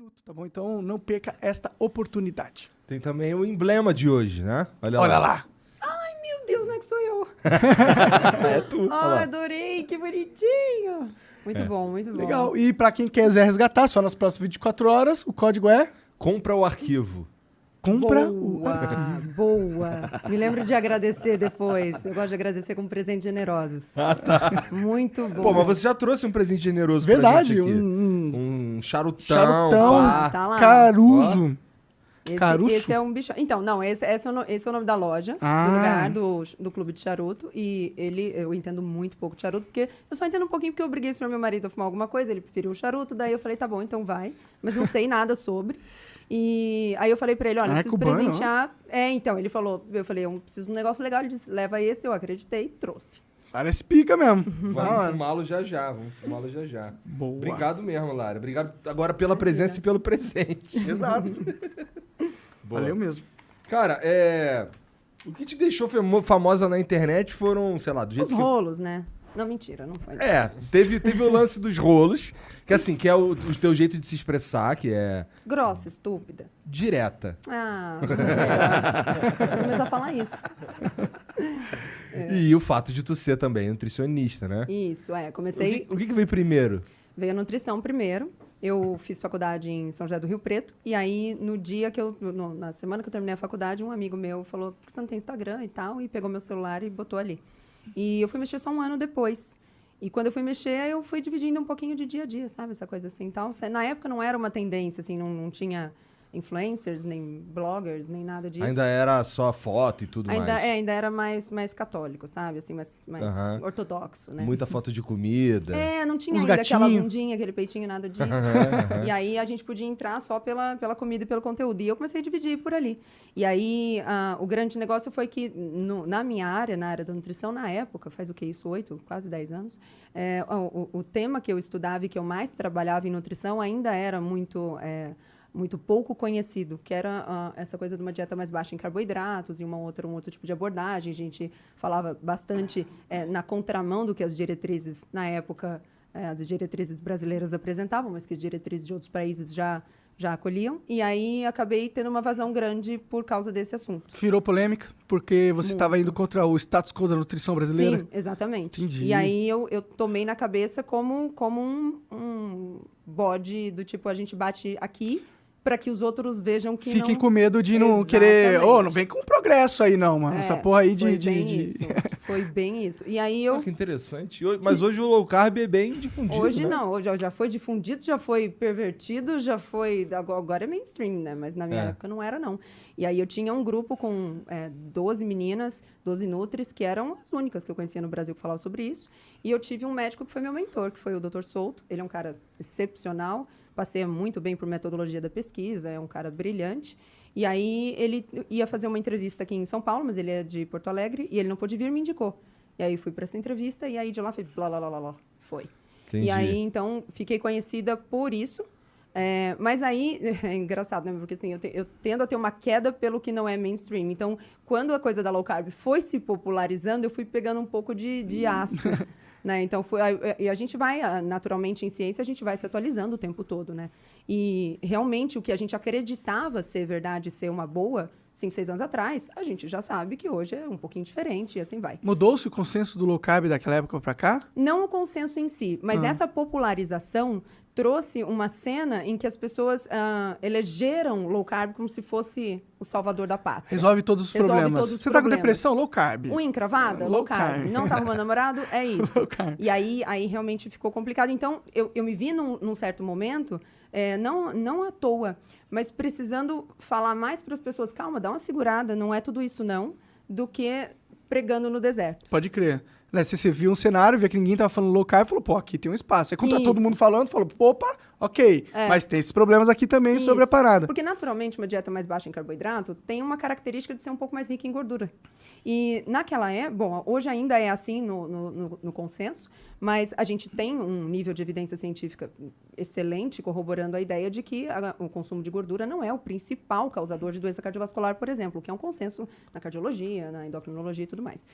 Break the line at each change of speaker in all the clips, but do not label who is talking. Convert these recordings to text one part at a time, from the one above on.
minuto, tá bom? Então não perca esta oportunidade.
Tem também o emblema de hoje, né?
Olha lá.
Ai, meu Deus, não é que sou eu.
É tu.
Ah, adorei, que bonitinho. Muito bom, muito bom.
Legal. E pra quem quiser resgatar, só nas próximas 24 horas, o código é...
Compra o arquivo.
Compra
Boa, boa. Me lembro de agradecer depois. Eu gosto de agradecer com presentes generosos.
Ah, tá.
Muito bom.
Pô, mas você já trouxe um presente generoso
Verdade,
pra gente aqui.
um
Um charutão.
charutão,
pá.
Tá lá.
caruso. Caruço?
Esse é um bicho. Então, não, esse é o nome da loja,
Ah.
do lugar, do clube de charuto. E eu entendo muito pouco de charuto, porque eu só entendo um pouquinho porque eu obriguei o senhor meu marido a fumar alguma coisa, ele preferiu o charuto, daí eu falei, tá bom, então vai. Mas não sei nada sobre. E aí eu falei pra ele, olha, eu preciso
cubano,
presentear. Então, ele falou, eu falei, eu preciso de um negócio legal. Ele disse, leva esse, eu acreditei, trouxe.
Parece pica mesmo.
Vamos fumá-lo já já.
Boa.
Obrigado mesmo, Lara. Obrigado agora pela presença e pelo presente.
Exato.
Boa.
Valeu mesmo.
Cara, o que te deixou famosa na internet foram, sei lá, do jeito
Os rolos, né? Não, mentira, não foi.
Teve o lance dos rolos, que assim, que é o teu jeito de se expressar, que é
Grossa, estúpida.
direta.
Ah, melhor. Vou começar a falar isso.
E o fato de tu ser também nutricionista, né?
Isso, comecei...
O que veio primeiro?
Veio a nutrição primeiro. Eu fiz faculdade em São José do Rio Preto. E aí, no dia que na semana que eu terminei a faculdade, um amigo meu falou, por que você não tem Instagram e tal? E pegou meu celular e botou ali. E eu fui mexer só um ano depois. E quando eu fui mexer, eu fui dividindo um pouquinho de dia a dia, sabe? Essa coisa assim. Então, na época não era uma tendência, assim, não tinha influencers, nem bloggers, nem nada disso.
Ainda era só foto e tudo mais.
Ainda era mais católico, sabe? Assim, mais ortodoxo, né?
Muita foto de comida.
Não tinha
Uns
ainda aquela
gatinhos.
bundinha, aquele peitinho, nada disso. E aí a gente podia entrar só pela comida e pelo conteúdo. E eu comecei a dividir por ali. E aí o grande negócio foi que na minha área, na área da nutrição, na época, faz o que isso? 8, quase 10 anos, o tema que eu estudava e que eu mais trabalhava em nutrição ainda era muito pouco conhecido, que era essa coisa de uma dieta mais baixa em carboidratos e um outro tipo de abordagem. A gente falava bastante na contramão do que as diretrizes, na época, as diretrizes brasileiras apresentavam, mas que as diretrizes de outros países já acolhiam. E aí acabei tendo uma vazão grande por causa desse assunto.
Virou polêmica, porque você estava indo contra o status quo da nutrição brasileira?
Sim, exatamente.
Entendi.
E aí eu tomei na cabeça como um bode do tipo, a gente bate aqui para que os outros vejam que
Fiquem
não...
com medo de não
Exatamente.
querer... não vem com progresso aí não, mano. Essa porra aí
foi bem isso. Foi bem isso. E aí
Que interessante. Mas hoje o low carb é bem difundido,
Hoje
né?
não, hoje já foi difundido, já foi pervertido, já foi... Agora é mainstream, né? Mas na minha época não era, não. E aí eu tinha um grupo com 12 meninas, 12 nutris, que eram as únicas que eu conhecia no Brasil que falavam sobre isso. E eu tive um médico que foi meu mentor, que foi o Dr. Souto. Ele é um cara excepcional, passeia muito bem por metodologia da pesquisa, é um cara brilhante. E aí ele ia fazer uma entrevista aqui em São Paulo, mas ele é de Porto Alegre, e ele não pôde vir, me indicou. E aí fui para essa entrevista, e aí de lá foi blá, blá, blá, blá, blá, foi.
Entendi.
E aí, então, fiquei conhecida por isso. Mas aí, é engraçado, né? Porque assim, eu tendo a ter uma queda pelo que não é mainstream. Então, quando a coisa da low carb foi se popularizando, eu fui pegando um pouco de asco. Né? Então, e a gente vai, naturalmente, em ciência, a gente vai se atualizando o tempo todo, né? E, realmente, o que a gente acreditava ser verdade, ser uma boa, 5, 6 anos atrás, a gente já sabe que hoje é um pouquinho diferente e assim vai.
Mudou-se o consenso do low carb daquela época pra cá?
Não o consenso em si, mas essa popularização trouxe uma cena em que as pessoas elegeram low carb como se fosse o salvador da pátria.
Resolve todos os problemas. Você tá com depressão? Low carb.
Unha encravada? Low carb. Não tá arrumando namorado? É isso.
Low carb.
E aí realmente ficou complicado. Então, eu me vi num certo momento, não à toa, mas precisando falar mais para as pessoas, calma, dá uma segurada, não é tudo isso não, do que pregando no deserto.
Pode crer. Né, você viu um cenário, via que ninguém tava falando low carb, falou, pô, aqui tem um espaço. Aí quando tá todo mundo falando, falou, opa, ok. Mas tem esses problemas aqui também sobre a parada.
Porque, naturalmente, uma dieta mais baixa em carboidrato tem uma característica de ser um pouco mais rica em gordura. E naquela bom, hoje ainda é assim no consenso, mas a gente tem um nível de evidência científica excelente corroborando a ideia de que o consumo de gordura não é o principal causador de doença cardiovascular, por exemplo, que é um consenso na cardiologia, na endocrinologia e tudo mais.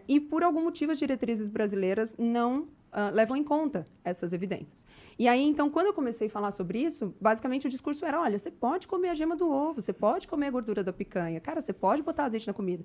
E por algum motivo as diretrizes brasileiras não levam em conta essas evidências. E aí, então, quando eu comecei a falar sobre isso, basicamente o discurso era, olha, você pode comer a gema do ovo, você pode comer a gordura da picanha, cara, você pode botar azeite na comida.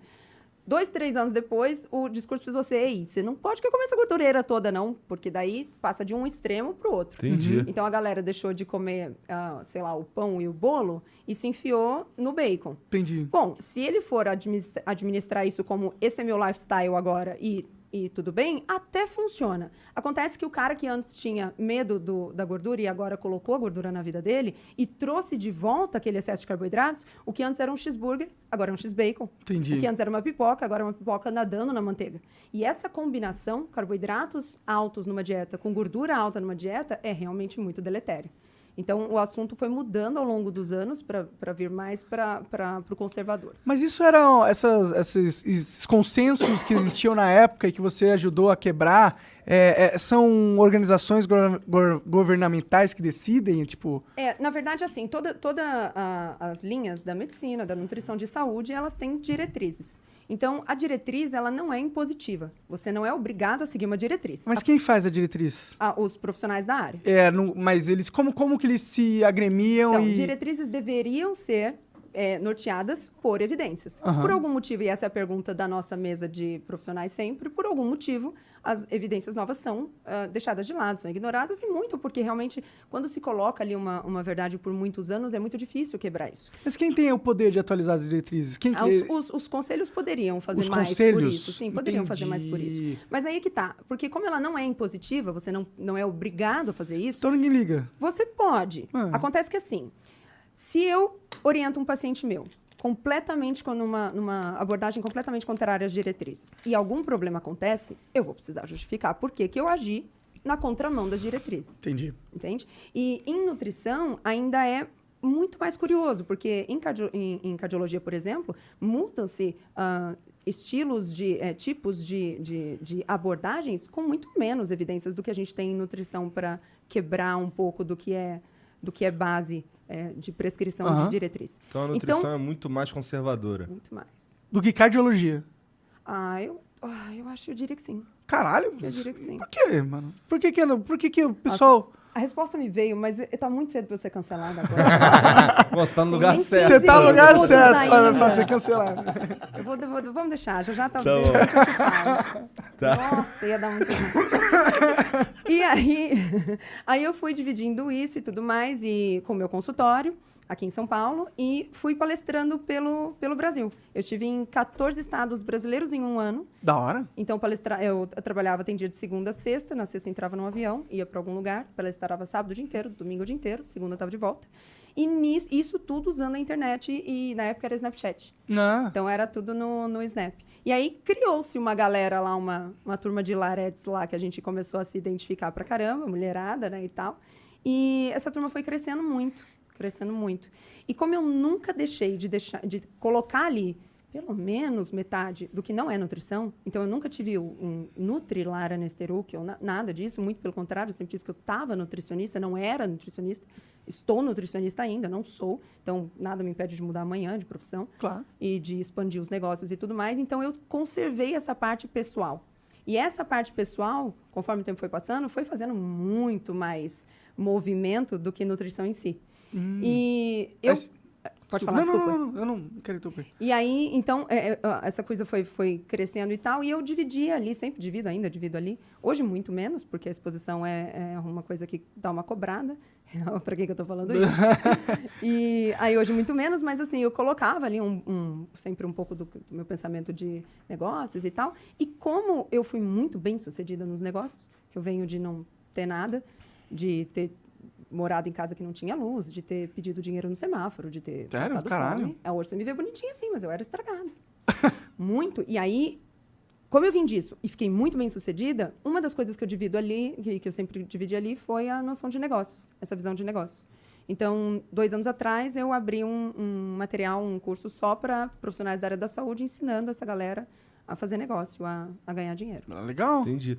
2, 3 anos depois, o discurso precisou ser, ei, você não pode comer essa gordureira toda, não, porque daí passa de um extremo para o outro.
Entendi.
Então, a galera deixou de comer, sei lá, o pão e o bolo e se enfiou no bacon.
Entendi.
Bom, se ele for administrar isso como esse é meu lifestyle agora e tudo bem, até funciona. Acontece que o cara que antes tinha medo da gordura e agora colocou a gordura na vida dele e trouxe de volta aquele excesso de carboidratos, o que antes era um cheeseburger, agora é um x-bacon.
Entendi.
O que antes era uma pipoca, agora é uma pipoca nadando na manteiga. E essa combinação, carboidratos altos numa dieta com gordura alta numa dieta, é realmente muito deletério. Então, o assunto foi mudando ao longo dos anos para vir mais para o conservador.
Mas isso eram esses consensos que existiam na época e que você ajudou a quebrar, são organizações governamentais que decidem, tipo...
Na verdade, assim, todas as linhas da medicina, da nutrição de saúde, elas têm diretrizes. Então, a diretriz, ela não é impositiva. Você não é obrigado a seguir uma diretriz.
Mas quem faz a diretriz?
Os profissionais da área.
Mas eles, como que eles se agremiam
Então, diretrizes deveriam ser norteadas por evidências.
Uhum.
Por algum motivo, e essa é a pergunta da nossa mesa de profissionais sempre, por algum motivo, as evidências novas são deixadas de lado, são ignoradas, e muito porque realmente, quando se coloca ali uma verdade por muitos anos, é muito difícil quebrar isso.
Mas quem tem o poder de atualizar as diretrizes?
Os conselhos poderiam fazer
Os
mais
conselhos?
por isso. Sim, poderiam fazer mais por
Entendi.
isso. Mas aí é que tá. Porque como ela não é impositiva, você não é obrigado a fazer isso,
Então ninguém liga.
você pode. Acontece que assim, se eu oriento um paciente meu completamente numa abordagem completamente contrária às diretrizes e algum problema acontece, eu vou precisar justificar por que eu agi na contramão das diretrizes.
Entendi.
Entende? E em nutrição ainda é muito mais curioso, porque em cardiologia, por exemplo, mudam-se estilos tipos de abordagens com muito menos evidências do que a gente tem em nutrição para quebrar um pouco do que é base de prescrição de diretriz.
Então a nutrição é muito mais conservadora.
Muito mais.
Do que cardiologia?
Eu diria que sim.
Caralho?
Eu diria que sim.
Por quê, mano? Por que o pessoal...
A resposta me veio, mas tá muito cedo para eu ser cancelada agora.
Você tá no lugar
Nem
certo.
Você tá no lugar
Todos
certo
ainda.
pra ser cancelado.
Vamos deixar, já tá
Tá
bem.
bom.
Deixa eu te falar.
Tá.
Nossa, ia dar muito E aí eu fui dividindo isso e tudo mais, e com o meu consultório, aqui em São Paulo, e fui palestrando pelo Brasil. Eu estive em 14 estados brasileiros em um ano.
Da hora.
Então, eu trabalhava, atendia de segunda a sexta, na sexta entrava num avião, ia para algum lugar, palestrava sábado o dia inteiro, domingo o dia inteiro, segunda estava de volta. E isso tudo usando a internet, e na época era Snapchat. Então, era tudo no Snap. E aí, criou-se uma galera lá, uma turma de laretes lá, que a gente começou a se identificar pra caramba, mulherada, né, e tal. E essa turma foi crescendo muito. E como eu nunca deixei de colocar ali pelo menos metade do que não é nutrição, então eu nunca tive um Nutri-Lara Nesteruk ou nada disso, muito pelo contrário, eu sempre disse que eu estava nutricionista, não era nutricionista, estou nutricionista ainda, não sou, então nada me impede de mudar amanhã de profissão.
Claro.
E de expandir os negócios e tudo mais, então eu conservei essa parte pessoal. E essa parte pessoal, conforme o tempo foi passando, foi fazendo muito mais movimento do que nutrição em si. E eu... Pode falar, desculpa.
Não, eu não quero interromper.
E aí, então, essa coisa foi crescendo e tal, e eu dividia ali, sempre divido ali. Hoje, muito menos, porque a exposição é uma coisa que dá uma cobrada. Para que eu estou falando isso? E aí, hoje, muito menos, mas assim, eu colocava ali sempre um pouco do meu pensamento de negócios e tal. E como eu fui muito bem sucedida nos negócios, que eu venho de não ter nada, de ter morado em casa que não tinha luz, de ter pedido dinheiro no semáforo, de ter passado fome. Hoje você me vê bonitinha assim, mas eu era estragada. Muito. E aí, como eu vim disso e fiquei muito bem sucedida, uma das coisas que eu divido ali, que eu sempre dividi ali, foi a noção de negócios, essa visão de negócios. Então, 2 anos atrás, eu abri um material, um curso só para profissionais da área da saúde, ensinando essa galera a fazer negócio, a ganhar dinheiro.
Legal.
Entendi.